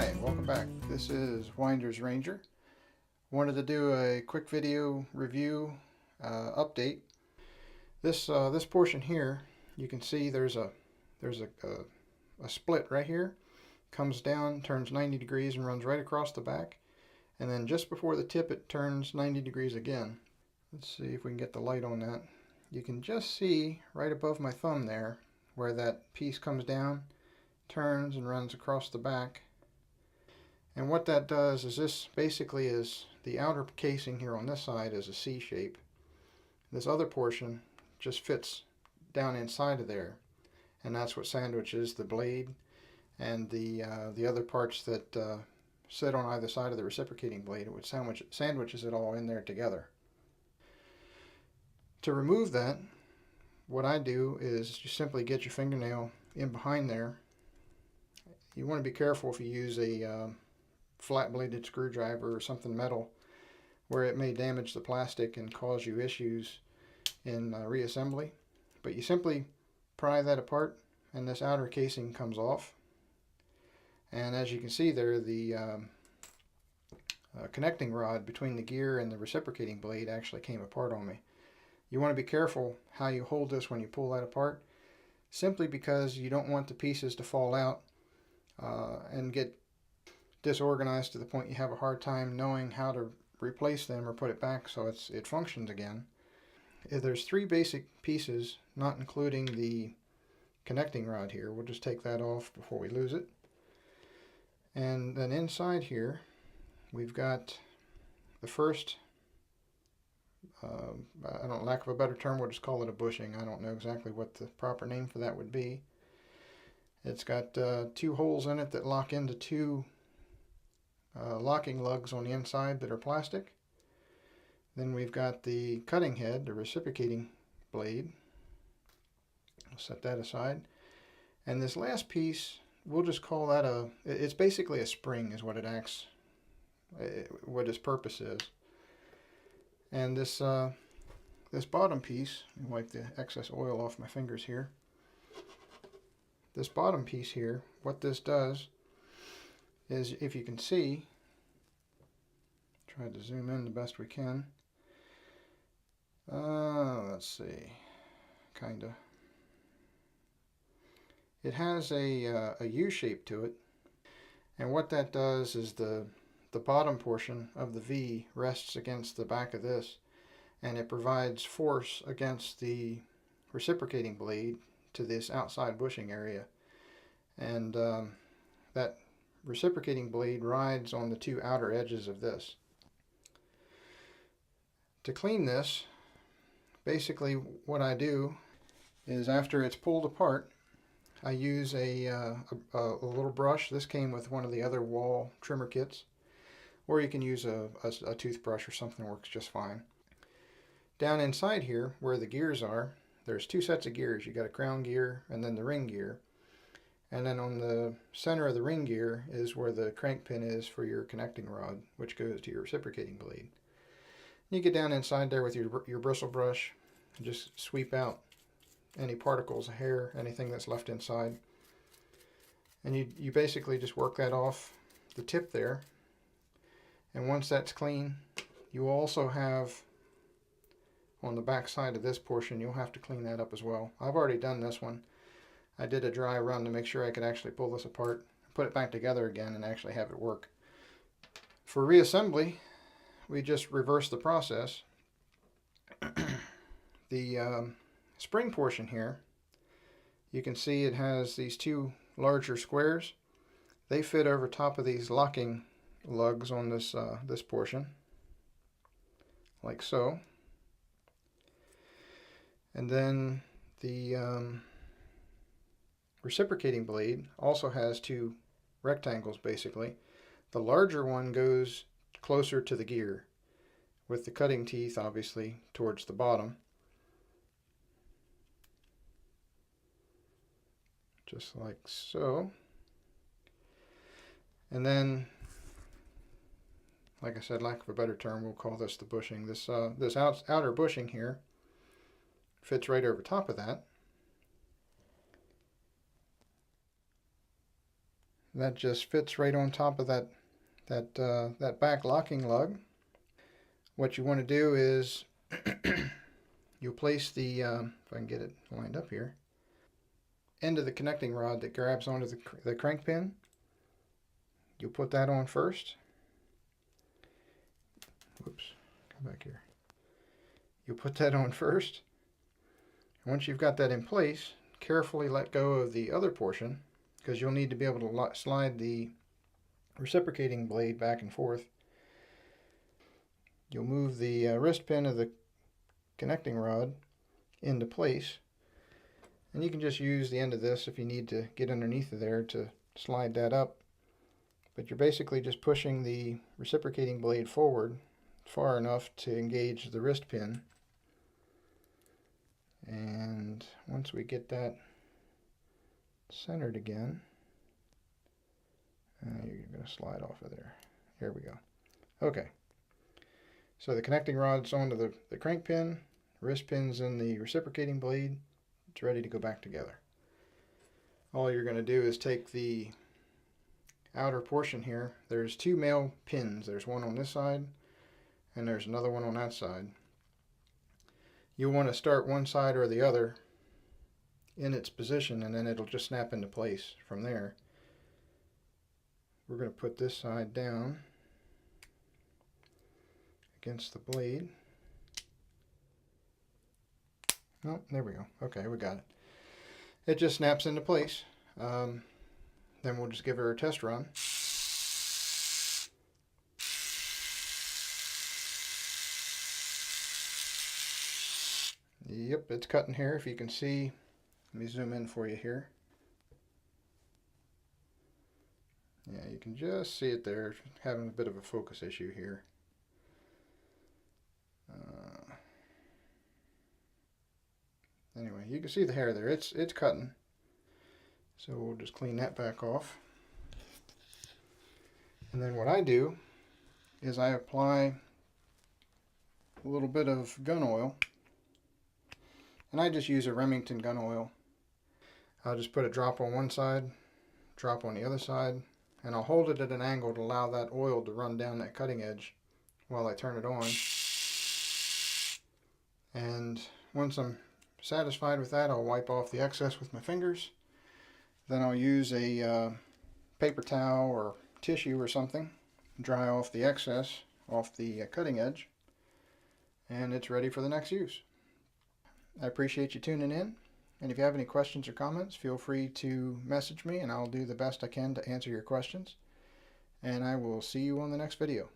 Hi, welcome back. This is Winder's Ranger. Wanted to do a quick video review update. This portion here, you can see there's a split right here. Comes down, turns 90 degrees, and runs right across the back. And then just before the tip, it turns 90 degrees again. Let's see if we can get the light on that. You can just see right above my thumb there where that piece comes down, turns, and runs across the back. And what that does is this basically is the outer casing here on this side is a C shape. This other portion just fits down inside of there, and that's what sandwiches the blade and the other parts that sit on either side of the reciprocating blade. It would sandwiches it all in there together. To remove that, what I do is you simply get your fingernail in behind there. You want to be careful if you use a flat-bladed screwdriver or something metal, where it may damage the plastic and cause you issues in reassembly. But you simply pry that apart and this outer casing comes off. And as you can see there, the connecting rod between the gear and the reciprocating blade actually came apart on me. You want to be careful how you hold this when you pull that apart, simply because you don't want the pieces to fall out and get disorganized to the point you have a hard time knowing how to replace them or put it back so it functions again. There's three basic pieces, not including the connecting rod here. We'll just take that off before we lose it. And then inside here we've got the first, lack of a better term, we'll just call it a bushing. I don't know exactly what the proper name for that would be. It's got two holes in it that lock into two locking lugs on the inside that are plastic. Then we've got the cutting head, the reciprocating blade. I'll set that aside. And this last piece, we'll just call that it's basically a spring is what it acts, what its purpose is. And this bottom piece, let me wipe the excess oil off my fingers here. This bottom piece here, what this does is, if you can see, try to zoom in the best we can. Let's see, kinda. It has a U shape to it, and what that does is the bottom portion of the V rests against the back of this, and it provides force against the reciprocating blade to this outside bushing area, and that reciprocating blade rides on the two outer edges of this. To clean this, basically what I do is, after it's pulled apart, I use a little brush. This came with one of the other Wahl trimmer kits, or you can use a toothbrush or something, works just fine. Down inside here where the gears are, there's two sets of gears. You got a crown gear and then the ring gear. And then on the center of the ring gear is where the crank pin is for your connecting rod, which goes to your reciprocating blade. You get down inside there with your bristle brush and just sweep out any particles of hair, anything that's left inside. And you basically just work that off the tip there. And once that's clean, you also have, on the back side of this portion, you'll have to clean that up as well. I've already done this one. I did a dry run to make sure I could actually pull this apart, put it back together again, and actually have it work. For reassembly, we just reverse the process. The spring portion here, you can see it has these two larger squares. They fit over top of these locking lugs on this this portion, like so. And then the reciprocating blade also has two rectangles basically. The larger one goes closer to the gear, with the cutting teeth obviously towards the bottom. Just like so. And then, like I said, lack of a better term, we'll call this the bushing. This outer bushing here fits right over top of that. That just fits right on top of that back locking lug. What you want to do is you'll place the, if I can get it lined up here, end of the connecting rod that grabs onto the crank pin. You'll put that on first. Whoops, come back here. You'll put that on first. Once you've got that in place, carefully let go of the other portion, because you'll need to be able to slide the reciprocating blade back and forth. You'll move the wrist pin of the connecting rod into place, and you can just use the end of this if you need to get underneath of there to slide that up. But you're basically just pushing the reciprocating blade forward far enough to engage the wrist pin. And once we get that centered again, you're going to slide off of there. Here we go. Okay. So the connecting rod's onto the crank pin, wrist pin's in the reciprocating blade. It's ready to go back together. All you're going to do is take the outer portion here. There's two male pins. There's one on this side and there's another one on that side. You'll want to start one side or the other in its position, and then it'll just snap into place from there. We're going to put this side down against the blade. Oh, there we go. Okay, we got it. It just snaps into place. Then we'll just give her a test run. Yep, it's cutting here, if you can see. Let me zoom in for you here. Yeah, you can just see it there. Having a bit of a focus issue here. Anyway, you can see the hair there. It's cutting. So we'll just clean that back off. And then what I do is I apply a little bit of gun oil. And I just use a Remington gun oil. I'll just put a drop on one side, drop on the other side, and I'll hold it at an angle to allow that oil to run down that cutting edge while I turn it on. And once I'm satisfied with that, I'll wipe off the excess with my fingers. Then I'll use a paper towel or tissue or something, dry off the excess off the cutting edge, and it's ready for the next use. I appreciate you tuning in, and if you have any questions or comments, feel free to message me and I'll do the best I can to answer your questions. And I will see you on the next video.